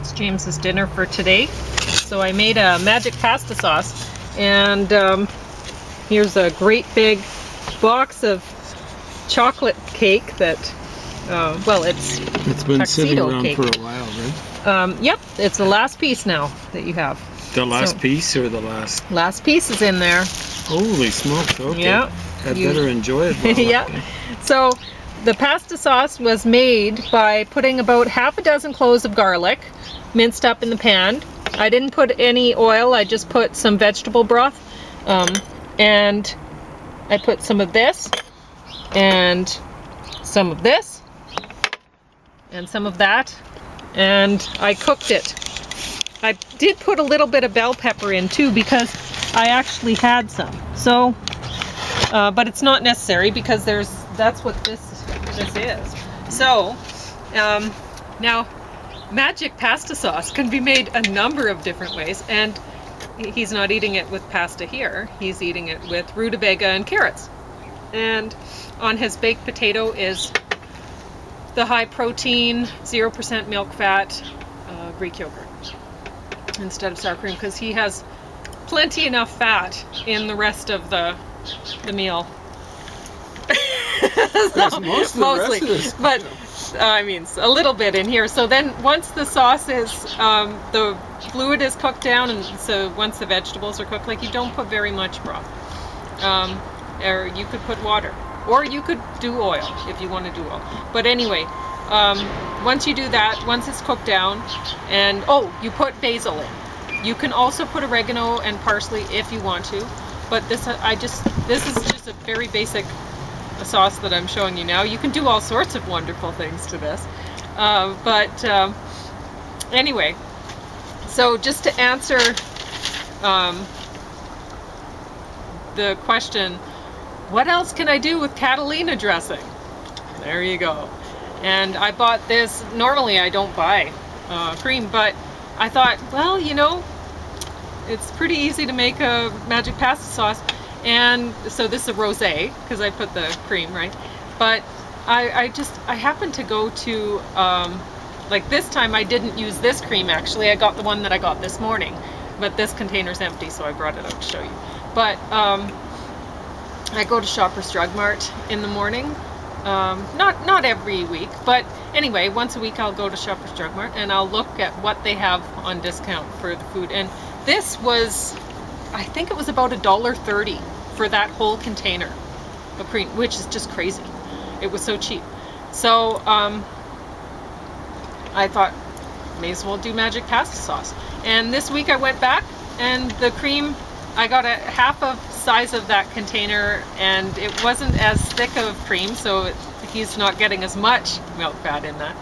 It's James's dinner for today. So I made a magic pasta sauce, and here's a great big box of chocolate cake that, well, it's been sitting around cake. for a while, right? Yep, it's the last piece now that you have. The last piece or the last? Last piece is in there. Holy smokes, okay. Yeah. I'd better enjoy it. Yeah. So the pasta sauce was made by putting about half a dozen cloves of garlic minced up in the pan. I didn't put any oil, I just put some vegetable broth. And I put some of this, and some of this, and some of that, and I cooked it. I did put a little bit of bell pepper in too because I actually had some. So, but it's not necessary because that's what this is. So, now magic pasta sauce can be made a number of different ways, and he's not eating it with pasta here. He's eating it with rutabaga and carrots. And on his baked potato is the high protein, 0% milk fat Greek yogurt instead of sour cream, because he has plenty enough fat in the rest of the meal. So, mostly, but I mean a little bit in here. So then once the sauce is, the fluid is cooked down, and so once the vegetables are cooked, like, you don't put very much broth. Or you could put water, or you could do oil if you want to do oil. But anyway, once you do that, once it's cooked down, and you put basil in. You can also put oregano and parsley if you want to, but this is just a very basic sauce that I'm showing you now. You can do all sorts of wonderful things to this, but anyway, so just to answer the question, what else can I do with Catalina dressing? There you go. And I bought this. Normally I don't buy cream, but I thought, well, you know, it's pretty easy to make a magic pasta sauce. And so this is a rosé because I put the cream, right? But I happened to go to, like this time I didn't use this cream actually. I got the one that I got this morning, but this container's empty, so I brought it out to show you. But I go to Shoppers Drug Mart in the morning. Not every week, but anyway, once a week I'll go to Shoppers Drug Mart and I'll look at what they have on discount for the food. And this was, I think it was about $1.30 for that whole container of cream, which is just crazy. It was so cheap. So I thought, may as well do magic pasta sauce. And this week I went back, and the cream, I got a half of size of that container, and it wasn't as thick of cream, so he's not getting as much milk fat in that,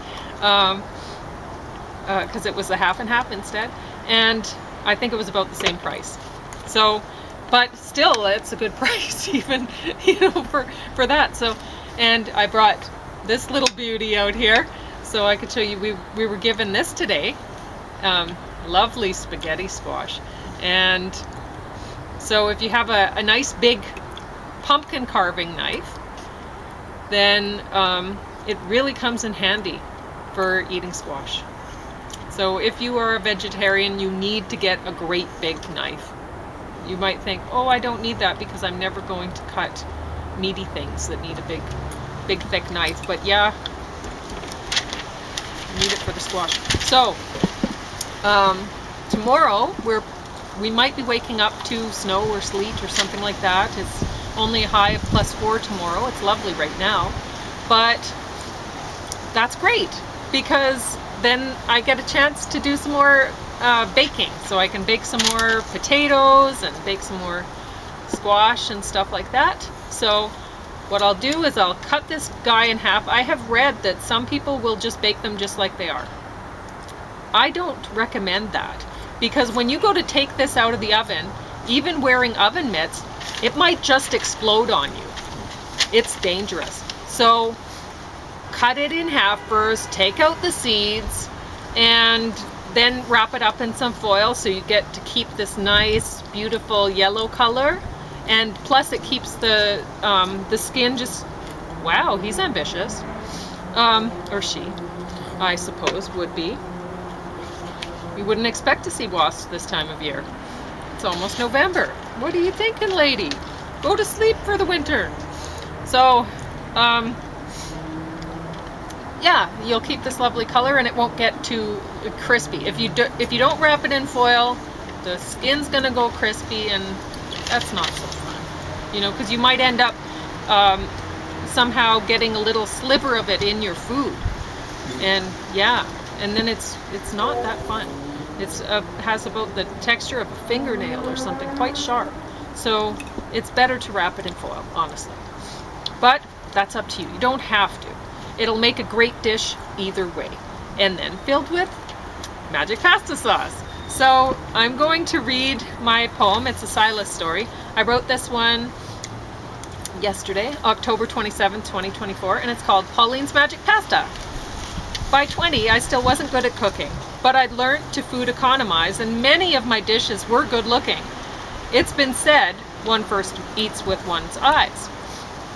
because it was a half and half instead, and I think it was about the same price. So, but still, it's a good price, even, you know, for that. So, and I brought this little beauty out here so I could show you. We were given this today, lovely spaghetti squash, and so if you have a nice big pumpkin carving knife, then it really comes in handy for eating squash. So if you are a vegetarian, you need to get a great big knife. You might think, oh, I don't need that because I'm never going to cut meaty things that need a big thick knife. But yeah, you need it for the squash. So tomorrow we might be waking up to snow or sleet or something like that. It's only a high of +4 tomorrow. It's lovely right now, but that's great because then I get a chance to do some more baking. So I can bake some more potatoes and bake some more squash and stuff like that. So what I'll do is I'll cut this guy in half. I have read that some people will just bake them just like they are. I don't recommend that, because when you go to take this out of the oven, even wearing oven mitts, it might just explode on you. It's dangerous. So cut it in half first, take out the seeds, and then wrap it up in some foil so you get to keep this nice, beautiful yellow color. And plus it keeps the skin just, wow, he's ambitious. Or she, I suppose, would be. You wouldn't expect to see wasps this time of year. It's almost November. What are you thinking, lady? Go to sleep for the winter. So, yeah, you'll keep this lovely color and it won't get too crispy. If you don't wrap it in foil, the skin's gonna go crispy, and that's not so fun. You know, because you might end up somehow getting a little sliver of it in your food, and yeah, and then it's not that fun. It's has about the texture of a fingernail or something, quite sharp. So it's better to wrap it in foil, honestly. But that's up to you. You don't have to. It'll make a great dish either way. And then filled with magic pasta sauce. So I'm going to read my poem. It's a Silas story. I wrote this one yesterday, October 27th, 2024, and it's called Pauline's Magic Pasta. By 20, I still wasn't good at cooking, but I'd learned to food economize, and many of my dishes were good looking. It's been said, one first eats with one's eyes.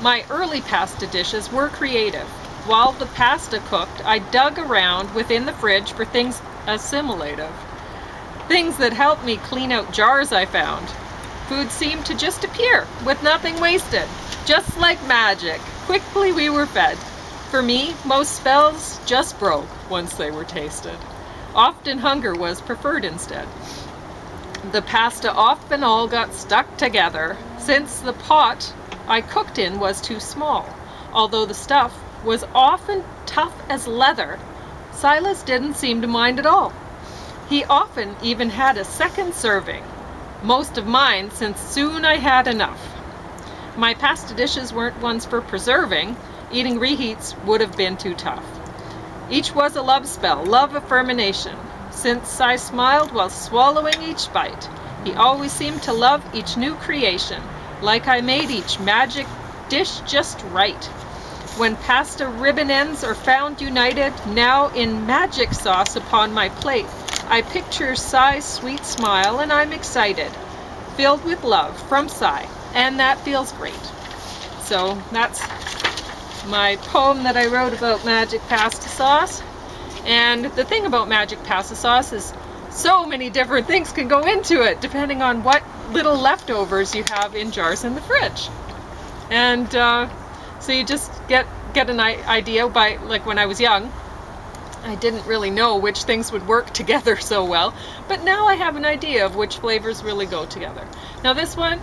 My early pasta dishes were creative. While the pasta cooked, I dug around within the fridge for things assimilative. Things that helped me clean out jars I found. Food seemed to just appear, with nothing wasted. Just like magic, quickly we were fed. For me, most spells just broke once they were tasted. Often hunger was preferred instead. The pasta often all got stuck together, since the pot I cooked in was too small. Although the stuff was often tough as leather, Silas didn't seem to mind at all. He often even had a second serving, most of mine, since soon I had enough. My pasta dishes weren't ones for preserving. Eating reheats would have been too tough. Each was a love spell, love affirmation. Since I smiled while swallowing each bite, he always seemed to love each new creation, like I made each magic dish just right. When pasta ribbon ends are found united, now in magic sauce upon my plate, I picture Si's sweet smile and I'm excited, filled with love from Si, and that feels great. So that's my poem that I wrote about magic pasta sauce. And the thing about magic pasta sauce is so many different things can go into it depending on what little leftovers you have in jars in the fridge. And so you just get an idea by, like when I was young, I didn't really know which things would work together so well, but now I have an idea of which flavors really go together. Now this one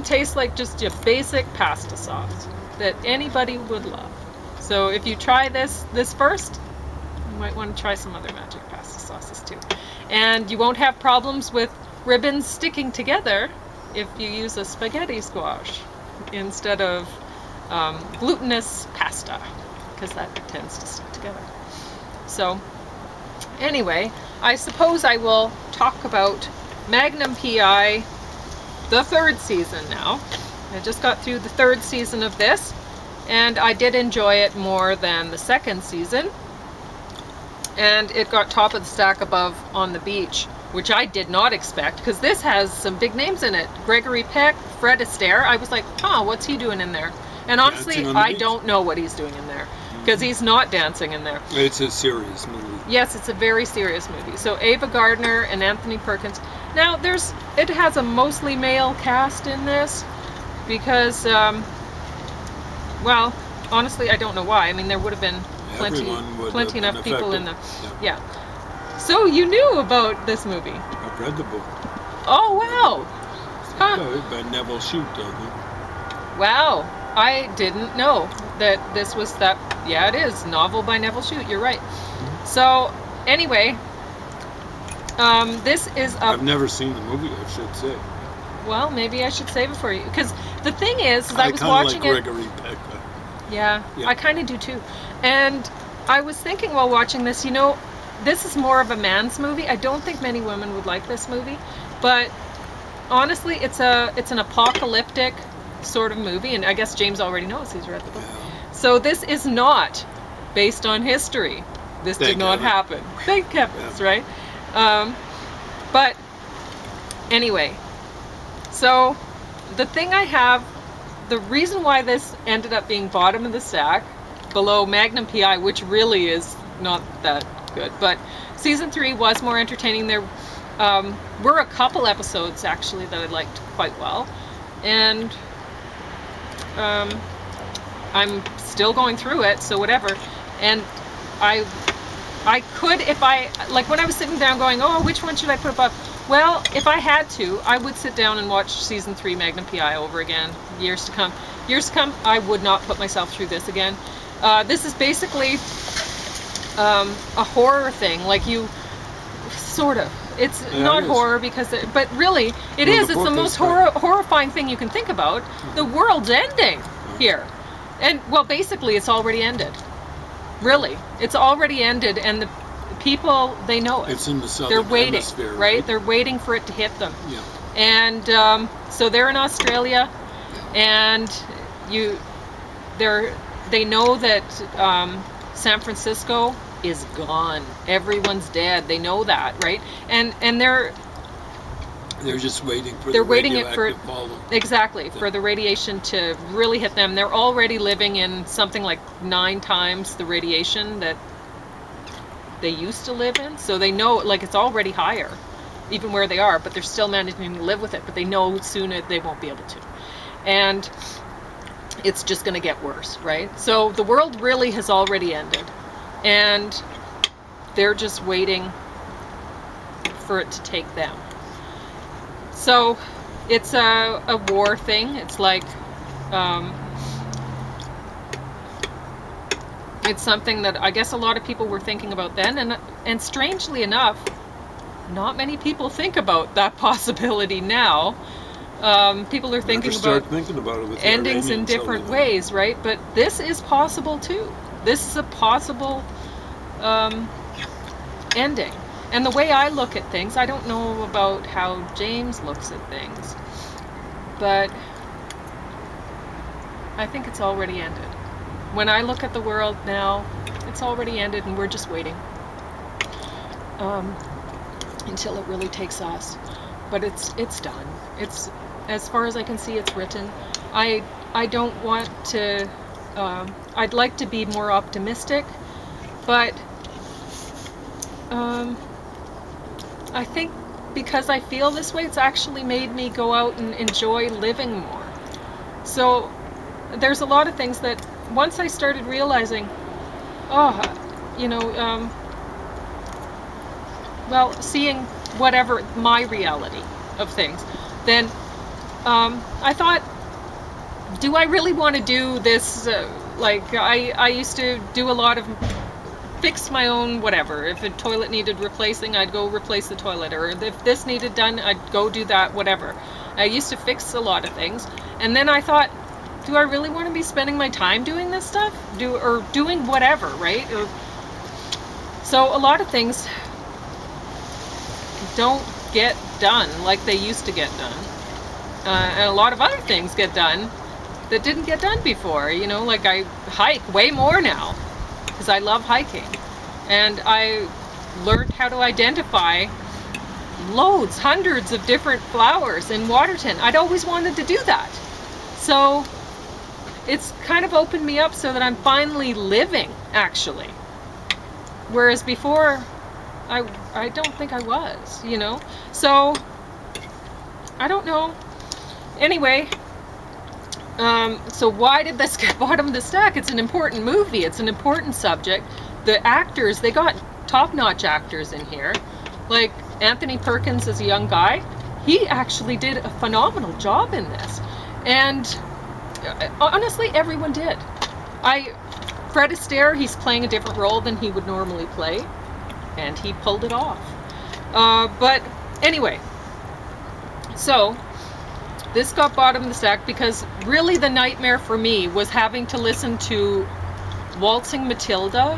tastes like just your basic pasta sauce that anybody would love. So if you try this first, you might want to try some other magic pasta sauces too. And you won't have problems with ribbons sticking together if you use a spaghetti squash instead of glutinous pasta, because that tends to stick together. So anyway, I suppose I will talk about Magnum P.I, the third season now. I just got through the third season of this, and I did enjoy it more than the second season. And it got top of the stack above On the Beach, which I did not expect, because this has some big names in it. Gregory Peck, Fred Astaire. I was like, huh, what's he doing in there? And honestly, I don't know what he's doing in there, because he's not dancing in there. It's a serious movie. Yes, it's a very serious movie. So Ava Gardner and Anthony Perkins. Now, it has a mostly male cast in this, because, well, honestly, I don't know why. I mean, there would have been plenty enough people in the... Yeah. So you knew about this movie? I've read the book. Oh, wow. Huh. By Nevil Shute, I think. Wow. I didn't know that this was that. Yeah, it is. Novel by Nevil Shute. You're right. So, anyway, this is a... I've never seen the movie, I should say. Well, maybe I should save it for you. Because the thing is I was watching like Gregory Peck. Yeah, I kind of do too. And I was thinking while watching this, you know, this is more of a man's movie. I don't think many women would like this movie. But honestly, it's an apocalyptic sort of movie. And I guess James already knows. He's read the book. Yeah. So this is not based on history. This did not happen. Thank heavens, right? But anyway, so the thing I have, the reason why this ended up being bottom of the stack, below Magnum P.I, which really is not that good, but season 3 was more entertaining. There were a couple episodes actually that I liked quite well, and I'm still going through it, so whatever. And I could, if I, like when I was sitting down going, oh, which one should I put above? Well, if I had to, I would sit down and watch season 3 Magnum P.I. over again, years to come. Years to come, I would not put myself through this again. This is basically a horror thing, like you, sort of. It's not horror because, but really, it is. It's the most horrifying thing you can think about. The world's ending here. And, well, basically, it's already ended. Really. It's already ended, and the people, they know it. It's in the southern hemisphere, right? They're waiting for it to hit them. Yeah. And so they're in Australia, and they know that San Francisco is gone. Everyone's dead. They know that, right? And they're just waiting for they're the waiting it for follow. Exactly, for the radiation to really hit them. They're already living in something like 9 times the radiation that they used to live in. So they know, like, it's already higher, even where they are, but they're still managing to live with it. But they know soon they won't be able to. And it's just going to get worse, right? So the world really has already ended. And they're just waiting for it to take them. So it's a war thing. It's like, it's something that I guess a lot of people were thinking about then. And strangely enough, not many people think about that possibility now. People are thinking about it with endings in different ways, right? But this is possible too. This is a possible ending. And the way I look at things, I don't know about how James looks at things, but I think it's already ended. When I look at the world now, it's already ended, and we're just waiting until it really takes us. But it's done. It's, as far as I can see, it's written. I don't want to. I'd like to be more optimistic, but I think because I feel this way, it's actually made me go out and enjoy living more. So there's a lot of things that once I started realizing, seeing whatever my reality of things, then I thought, do I really want to do this? Like I used to do a lot of fix my own whatever. If a toilet needed replacing, I'd go replace the toilet, or if this needed done, I'd go do that, whatever. I used to fix a lot of things, and then I thought, do I really want to be spending my time doing this stuff? Or doing whatever, right? So a lot of things don't get done like they used to get done. And a lot of other things get done that didn't get done before. Like I hike way more now, because I love hiking, and I learned how to identify hundreds of different flowers in Waterton. I'd always wanted to do that, so it's kind of opened me up so that I'm finally living, actually, whereas before I don't think I was, so I don't know. Anyway, so why did this get bottom of the stack? It's an important movie. It's an important subject. The actors, they got top-notch actors in here. Like Anthony Perkins as a young guy, he actually did a phenomenal job in this. And honestly, everyone did. Fred Astaire, he's playing a different role than he would normally play, and he pulled it off. But anyway, so this got bottom of the stack because really the nightmare for me was having to listen to Waltzing Matilda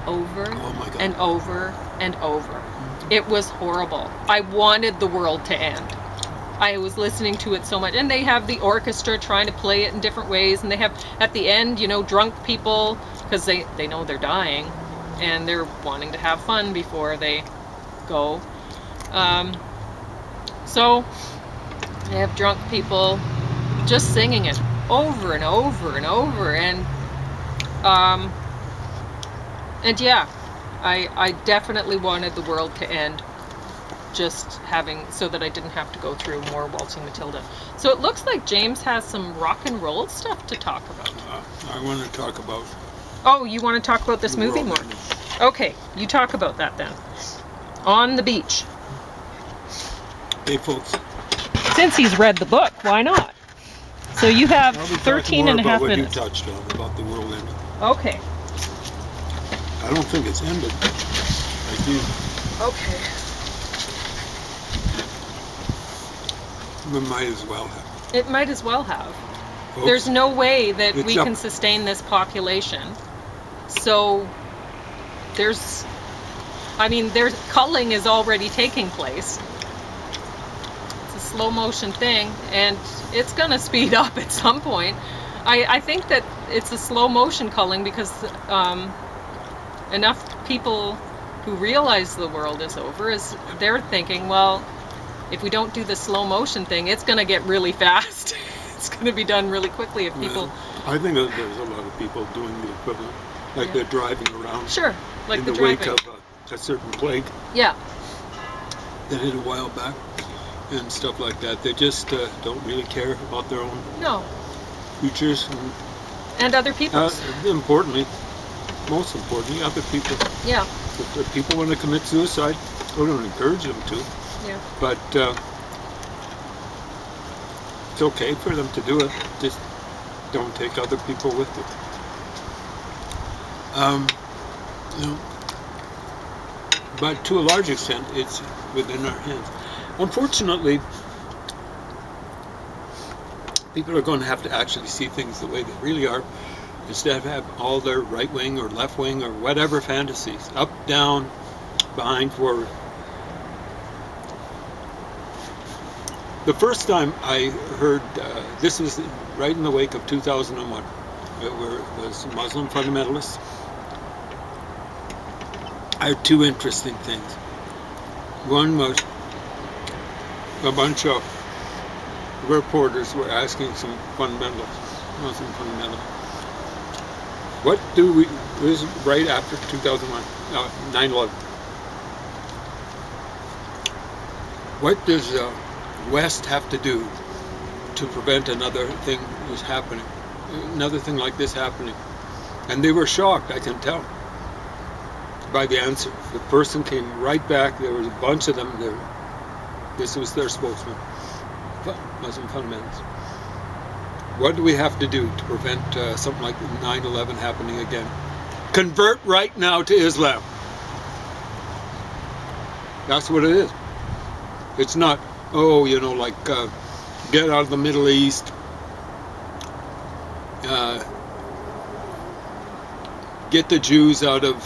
over and over and over. It was horrible. I wanted the world to end. I was listening to it so much. And they have the orchestra trying to play it in different ways. And they have, at the end, drunk people, because they know they're dying. And they're wanting to have fun before they go. So they have drunk people just singing it over and over and over. And yeah, I definitely wanted the world to end, just so that I didn't have to go through more Waltzing Matilda. So it looks like James has some rock and roll stuff to talk about. I want to talk about. Oh, you want to talk about this the movie world more? ending. Okay, you talk about that then. On the beach. Hey, folks. Since he's read the book, why not? So you have I'll be 13 and a half what minutes. you touched on about the world ending. Okay. I don't think it's ended. Like you. Okay. We might as well have. It might as well have. Folks, There's no way that it's we up. can sustain this population. So there's culling is already taking place. It's a slow motion thing, and it's gonna speed up at some point. I think that it's a slow motion culling because enough people who realize the world is over they're thinking, well, if we don't do the slow motion thing, it's gonna get really fast. It's gonna be done really quickly if people. Well, I think that there's a lot of people doing the equivalent, like they're driving around. Sure, like in the the driving. wake of a certain plague Yeah. that hit a while back and stuff like that. They just don't really care about their own No. futures. And other people's. Most importantly, other people. Yeah. If the people want to commit suicide, I don't encourage them to. Yeah. But it's okay for them to do it. Just don't take other people with you. You know, but to a large extent, it's within our hands. Unfortunately, people are going to have to actually see things the way they really are, instead of have all their right wing or left wing or whatever fantasies, up, down, behind, forward. The first time I heard, this was right in the wake of 2001, it was Muslim fundamentalists. I heard two interesting things. One was a bunch of reporters were asking some fundamentalists, Muslim fundamentalists, what do we, this is right after 2001, 9/11. What does West have to do to prevent another thing like this happening? And they were shocked, I can tell, by the answer. The person came right back. There was a bunch of them there. This was their spokesman, Muslim fundamentalists. What do we have to do to prevent something like 9/11 happening again? Convert right now to Islam. That's what it is. It's not, get out of the Middle East, get the Jews out of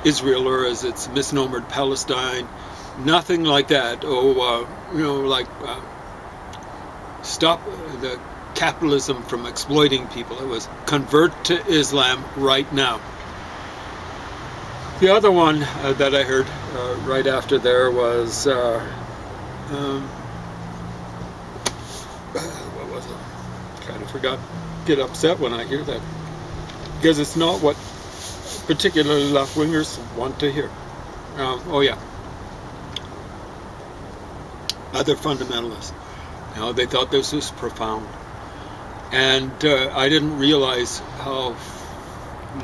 Israel, or as it's misnomered, Palestine. Nothing like that. Stop the capitalism from exploiting people. It was convert to Islam right now. The other one that I heard right after there was, what was it? Kind of forgot. Get upset when I hear that, because it's not what particularly left-wingers want to hear. Other fundamentalists. They thought this was profound. And I didn't realize how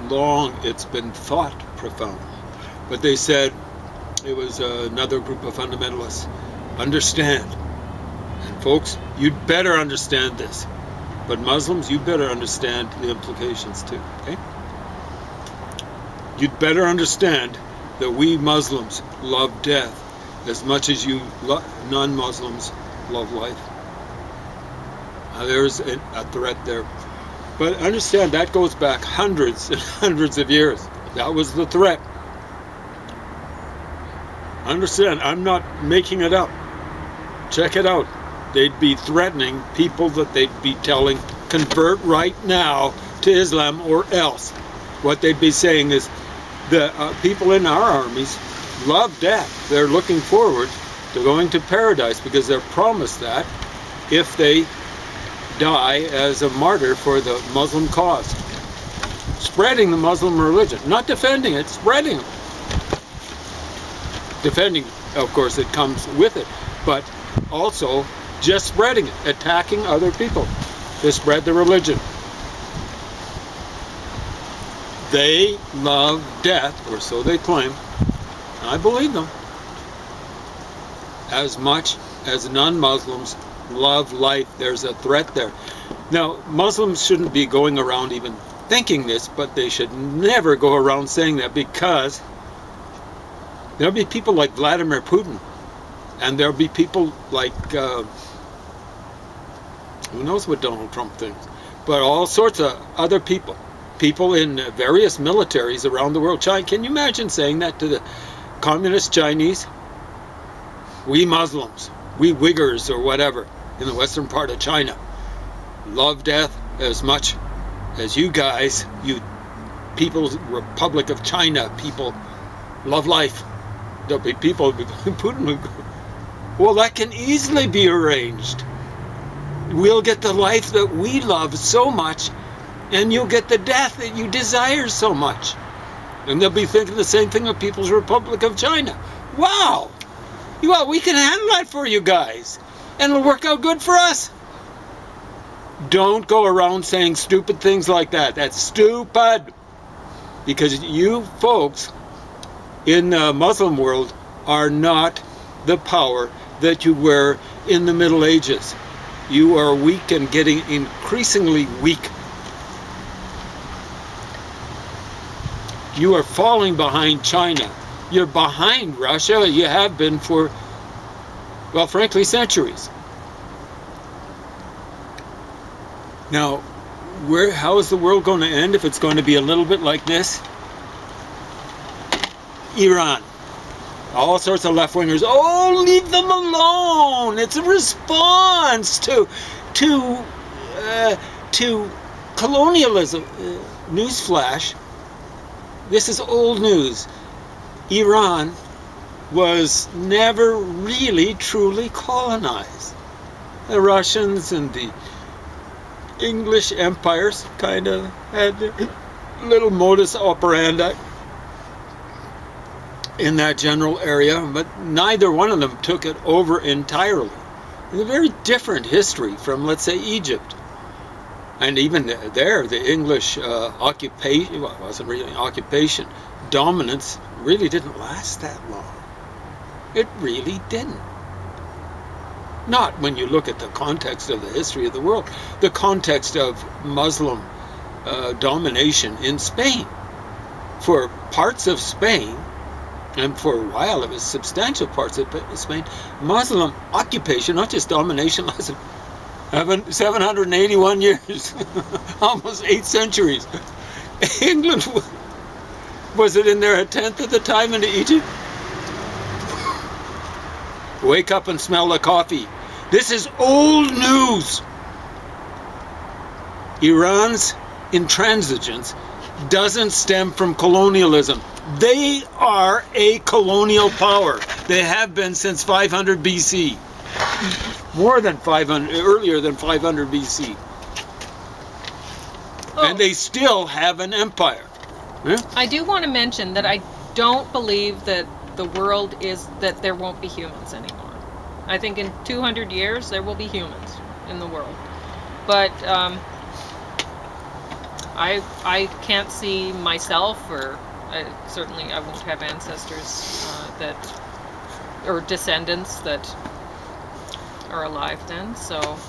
long it's been thought profound. But they said, it was another group of fundamentalists, understand. And folks, you'd better understand this. But Muslims, you better understand the implications too, okay? You'd better understand that we Muslims love death as much as you non-Muslims love life. There's a threat there. But understand, that goes back hundreds and hundreds of years. That was the threat. Understand, I'm not making it up. Check it out. They'd be threatening people that they'd be telling, convert right now to Islam or else. What they'd be saying is, the people in our armies love death. They're looking forward to going to paradise because they're promised that if they die as a martyr for the Muslim cause. spreading the Muslim religion, not defending it, spreading it. Defending, of course, it comes with it, but also just spreading it, attacking other people to spread the religion. They love death, or so they claim. I believe them. As much as non-Muslims love life, there's a threat there. Now, Muslims shouldn't be going around even thinking this, but they should never go around saying that, because there'll be people like Vladimir Putin, and there'll be people like, who knows what Donald Trump thinks, but all sorts of other people. People in various militaries around the world. Can you imagine saying that to the communist Chinese? We Muslims, we Uyghurs or whatever, in the western part of China, love death as much as you guys, you People's Republic of China people, love life. There'll be people, Putin will go, well, that can easily be arranged. We'll get the life that we love so much, and you'll get the death that you desire so much. And they'll be thinking the same thing of People's Republic of China. Wow! Well, we can handle that for you guys, and it'll work out good for us. Don't go around saying stupid things like that. That's stupid. Because you folks in the Muslim world are not the power that you were in the Middle Ages. You are weak and getting increasingly weak. You are falling behind China. You're behind Russia. You have been for, well, frankly, centuries. Now, how is the world going to end if it's going to be a little bit like this? Iran. All sorts of left-wingers. Oh, leave them alone. It's a response to colonialism. Newsflash. This is old news. Iran was never really truly colonized. The Russians and the English empires kind of had a little modus operandi in that general area, but neither one of them took it over entirely. It's a very different history from, let's say, Egypt. And even there, the English occupation, well, it wasn't really an occupation, dominance really didn't last that long. It really didn't. Not when you look at the context of the history of the world, the context of Muslim domination in Spain. For parts of Spain, and for a while it was substantial parts of Spain, Muslim occupation, not just domination, lasted 781 years, almost 8 centuries. England, was it in there a tenth of the time into Egypt? Wake up and smell the coffee. This is old news. Iran's intransigence doesn't stem from colonialism. They are a colonial power. They have been since 500 BC. More than 500, earlier than 500 BC. Oh. And they still have an empire. Yeah? I do want to mention that I don't believe that the world is, that there won't be humans anymore. I think in 200 years there will be humans in the world. But I can't see myself, or certainly I won't have ancestors or descendants that are alive then. So,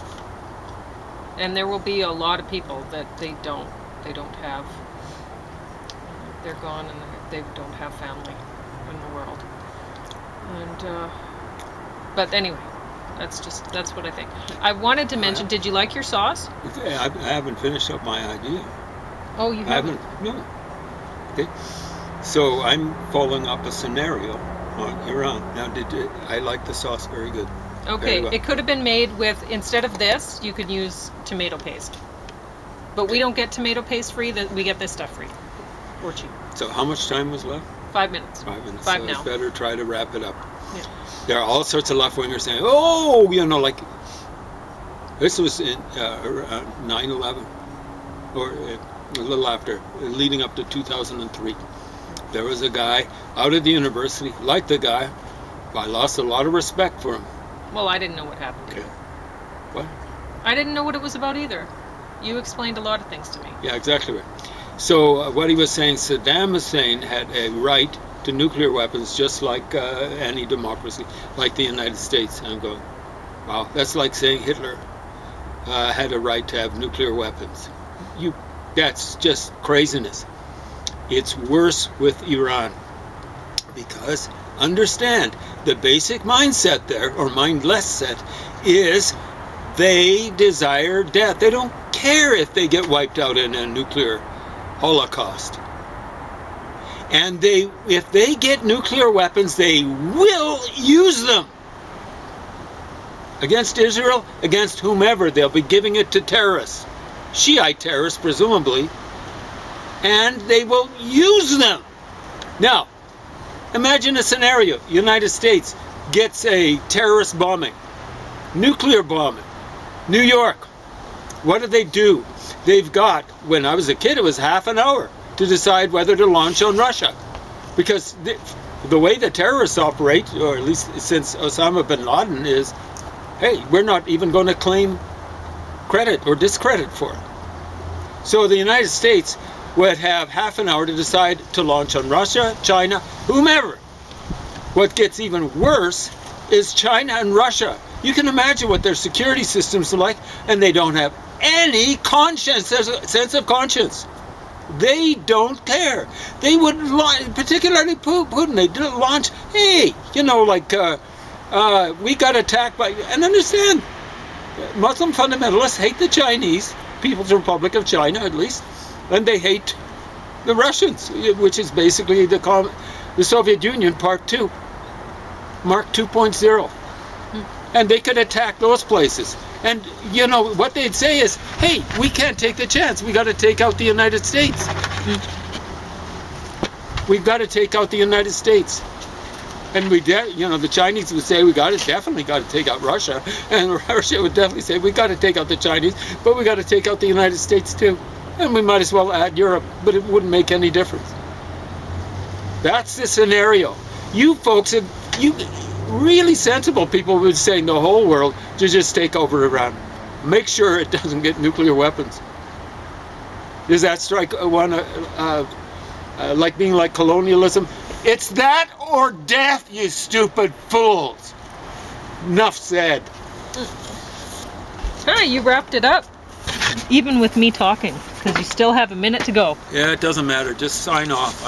and there will be a lot of people that they don't have. They're gone and they don't have family in the world. And but anyway, that's what I think. I wanted to mention, did you like your sauce? I haven't finished up my idea. Oh, you haven't? No. Okay. So I'm following up a scenario on Iran. Now, I like the sauce very good. Okay, very well. It could have been made with, instead of this, you could use tomato paste. But we don't get tomato paste free, we get this stuff free. Or cheap. So how much time was left? 5 minutes. 5 minutes. 5 so now. It's better try to wrap it up. Yeah. There are all sorts of left-wingers saying, oh, like, this was in 9/11. Or a little after, leading up to 2003. There was a guy out of the university, liked the guy, but I lost a lot of respect for him. Well, I didn't know what happened. Okay. What? I didn't know what it was about either. You explained a lot of things to me. Yeah, exactly right. So what he was saying, Saddam Hussein had a right to nuclear weapons just like any democracy, like the United States. And I'm going, wow, that's like saying Hitler had a right to have nuclear weapons. That's just craziness. It's worse with Iran. Because, understand, the basic mindset there, or mindless set, is they desire death. They don't care if they get wiped out in a nuclear holocaust. And if they get nuclear weapons, they will use them. Against Israel, against whomever. They'll be giving it to terrorists. Shiite terrorists, presumably. And they will use them. Now, imagine a scenario. United States gets a terrorist bombing. Nuclear bombing. New York. What do? They've got, when I was a kid, it was half an hour to decide whether to launch on Russia. Because the way the terrorists operate, or at least since Osama bin Laden, is, hey, we're not even going to claim credit or discredit for it. So the United States would have half an hour to decide to launch on Russia, China, whomever. What gets even worse is China and Russia. You can imagine what their security systems are like, and they don't have any conscience, sense of conscience. They don't care. They would launch, particularly Putin, they didn't launch, hey, we got attacked by, and understand, Muslim fundamentalists hate the Chinese, People's Republic of China at least, and they hate the Russians, which is basically the Soviet Union Part 2, Mark 2.0. And they could attack those places. And, what they'd say is, hey, we can't take the chance. We got to take out the United States. We've got to take out the United States. And the Chinese would say, definitely got to take out Russia. And Russia would definitely say, we got to take out the Chinese, but we got to take out the United States too. And we might as well add Europe, but it wouldn't make any difference. That's the scenario. You folks, really sensible people would say in the whole world to just take over Iran. Make sure it doesn't get nuclear weapons. Does that strike one like being like colonialism? It's that or death, you stupid fools. Enough said. You wrapped it up, even with me talking, because you still have a minute to go. Yeah, it doesn't matter. Just sign off.